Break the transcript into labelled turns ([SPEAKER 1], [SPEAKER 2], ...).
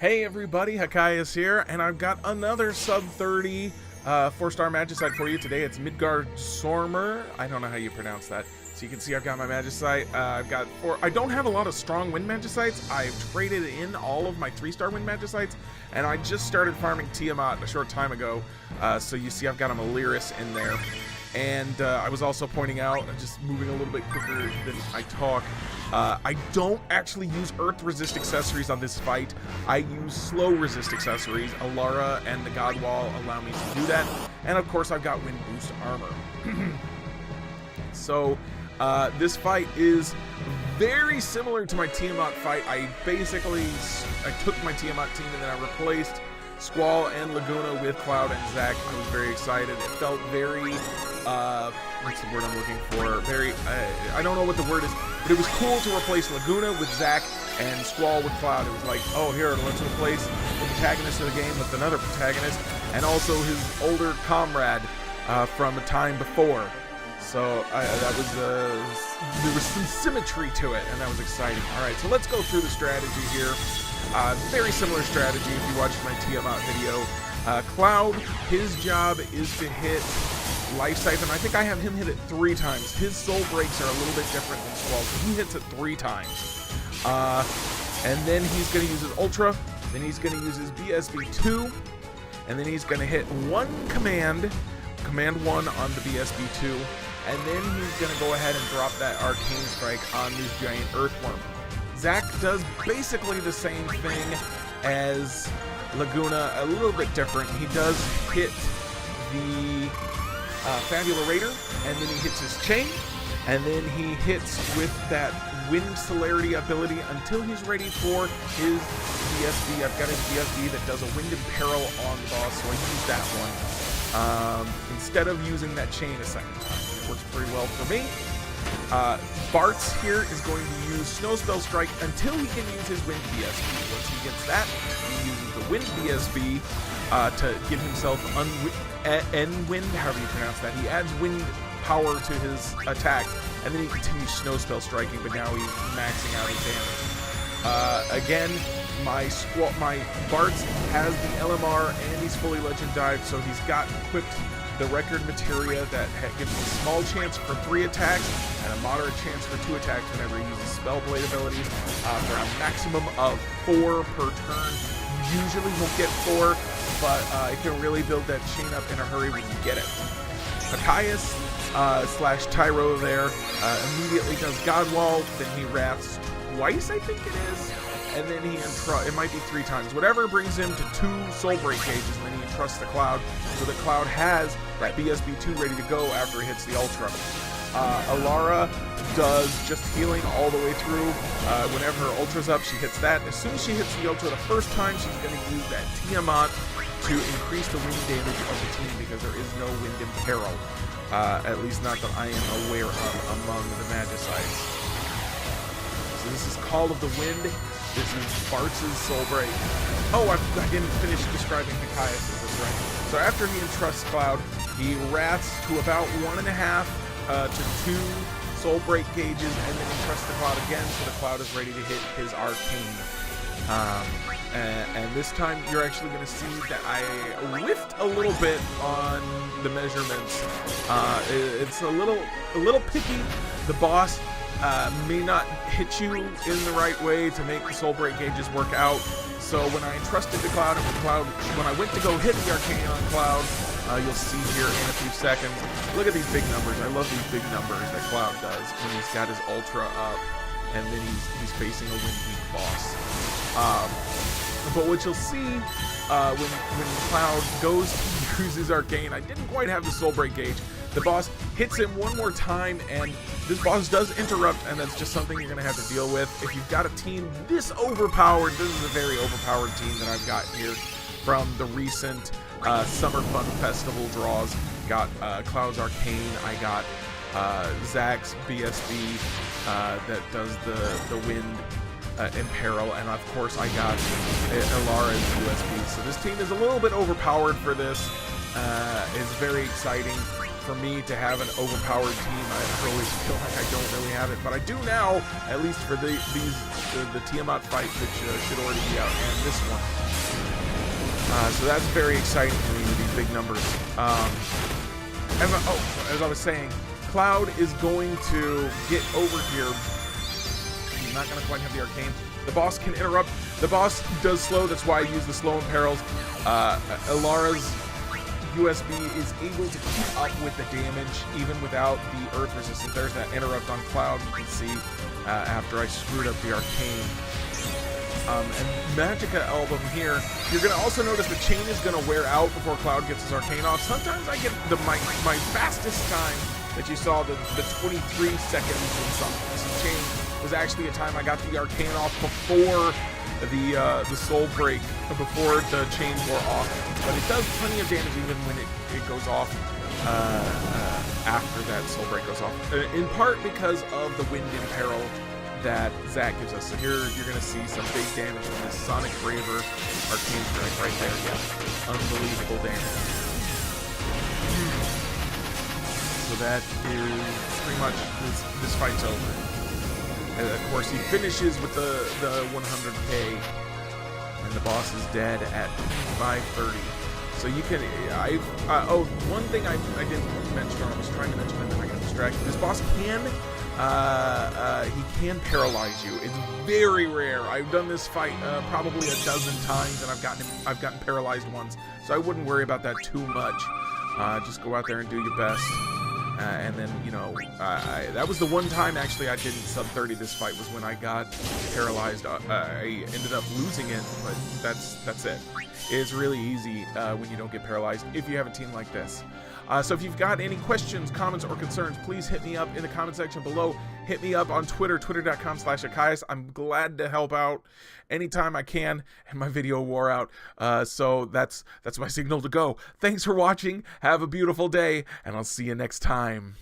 [SPEAKER 1] Hey everybody, Hakaius here, and I've got another sub 30 4-star Magicite for you. Today it's Midgardsormr. I don't know how you pronounce that. So you can see I've got my Magicite. I've got 4. I don't have a lot of strong wind Magicites. I've traded in all of my 3-star wind Magicites, and I just started farming Tiamat a short time ago. So you see I've got a Malyrus in there. And I was also pointing out, just moving a little bit quicker than I talk, I don't actually use Earth Resist accessories on this fight. I use Slow Resist accessories. Alara and the God Wall allow me to do that. And of course I've got Wind Boost armor. So this fight is very similar to my Tiamat fight. I took my Tiamat team and then I replaced Squall and Laguna with Cloud and Zac. I was very excited. It felt very, what's the word I'm looking for? Very, I don't know what the word is, but it was cool to replace Laguna with Zac and Squall with Cloud. It was like, oh, here, let's replace the protagonist of the game with another protagonist, and also his older comrade from a time before. So there was some symmetry to it, and that was exciting. All right, so let's go through the strategy here. Very similar strategy if you watched my Tiamat video. Cloud, his job is to hit Life Siphon. I think I have him hit it 3 times. His soul breaks are a little bit different than Squall, so he hits it 3 times. And then he's going to use his Ultra, then he's going to use his BSB2, and then he's going to hit one command 1 on the BSB2, and then he's going to go ahead and drop that Arcane Strike on this giant Earthworm. Zac does basically the same thing as Laguna, a little bit different. He does hit the Fabularator, and then he hits his Chain, and then he hits with that Wind Celerity ability until he's ready for his BSB. I've got his BSB that does a Wind Imperil on the boss, so I use that one instead of using that Chain a second time. It works pretty well for me. Bartz here is going to use Snow Spell Strike until he can use his Wind BSB. Once he gets that, he uses the Wind BSB to give himself N-Wind, however you pronounce that. He adds Wind power to his attack, and then he continues Snow Spell Striking, but now he's maxing out his damage. Again, my Bartz has the LMR, and he's fully Legend Dive, so he's got equipped the Record Materia that gives him a small chance for 3 attacks and a moderate chance for 2 attacks whenever he uses Spell Blade abilities for a maximum of 4 per turn. You usually won't get 4, but it can really build that chain up in a hurry when you get it. Hakaius slash Tyro there immediately does God Wall, then he wraths twice, I think it is, and then it might be 3 times. Whatever brings him to 2 Soul Break gauges, and then he entrusts the Cloud, so the Cloud has that BSB2 ready to go after he hits the Ultra. Alara does just healing all the way through. Whenever her Ultra's up, she hits that. As soon as she hits the Ultra the first time, she's going to use that Tiamat to increase the wind damage of the team because there is no Wind Imperil. At least not that I am aware of among the Magicites. So this is Call of the Wind. This is Bartz's Soul Break. Oh, I didn't finish describing Hakaius as this right. So after he entrusts Cloud, he wraths to about 1.5 to 2 Soul Break gauges, and then entrusts the Cloud again, so the Cloud is ready to hit his Arcane. And this time you're actually going to see that I whiffed a little bit on the measurements. It's a little picky. The boss may not hit you in the right way to make the Soul Break gauges work out. So when I entrusted the Cloud, and when I went to go hit the Arcane on Cloud, you'll see here in a few seconds. Look at these big numbers. I love these big numbers that Cloud does when he's got his Ultra up, and then he's facing a Wind Weak boss. But what you'll see when Cloud goes to use his Arcane, I didn't quite have the Soul Break gauge. The boss hits him one more time, and this boss does interrupt, and that's just something you're going to have to deal with. If you've got a team this overpowered, this is a very overpowered team that I've got here from the recent Summer Fun Festival draws. Got Cloud's Arcane, I got Zac's BSB that does the Wind Imperil, and of course I got Alara's USB. So this team is a little bit overpowered for this. It's very exciting. for me to have an overpowered team. I always feel like I don't really have it, but I do now, at least for the Tiamat fight, which should already be out, and this one. So that's very exciting for me with these big numbers. As I was saying, Cloud is going to get over here. He's not going to quite have the arcane. The boss can interrupt. The boss does slow. That's why I use the slow imperils. Elara's USB is able to keep up with the damage even without the earth resistance. There's that interrupt on Cloud. You can see after I screwed up the arcane. And Magicka album here, you're going to also notice the chain is going to wear out before Cloud gets his arcane off. Sometimes I get my fastest time that you saw, the 23 seconds and some chain, was actually a time I got the arcane off before the soul break, before the chain wore off. But it does plenty of damage even when it goes off after that soul break goes off. In part because of the wind imperil that Zach gives us. So here you're going to see some big damage from this Sonic Braver arcane strike right there. Yeah, unbelievable damage. So that is pretty much this fight's over. And of course he finishes with the 100k, and the boss is dead at 530. So you can, one thing I didn't mention, or I was trying to mention and then I got distracted. This boss can, he can paralyze you. It's very rare. I've done this fight probably a dozen times, and I've gotten paralyzed once. So I wouldn't worry about that too much. Just go out there and do your best. And then, you know, that was the one time actually I didn't sub 30 this fight, was when I got paralyzed. I ended up losing it, but that's it. It's really easy when you don't get paralyzed if you have a team like this. So if you've got any questions, comments, or concerns, please hit me up in the comment section below. Hit me up on Twitter, twitter.com/Akaius. I'm glad to help out anytime I can, and my video wore out. So that's my signal to go. Thanks for watching. Have a beautiful day, and I'll see you next time.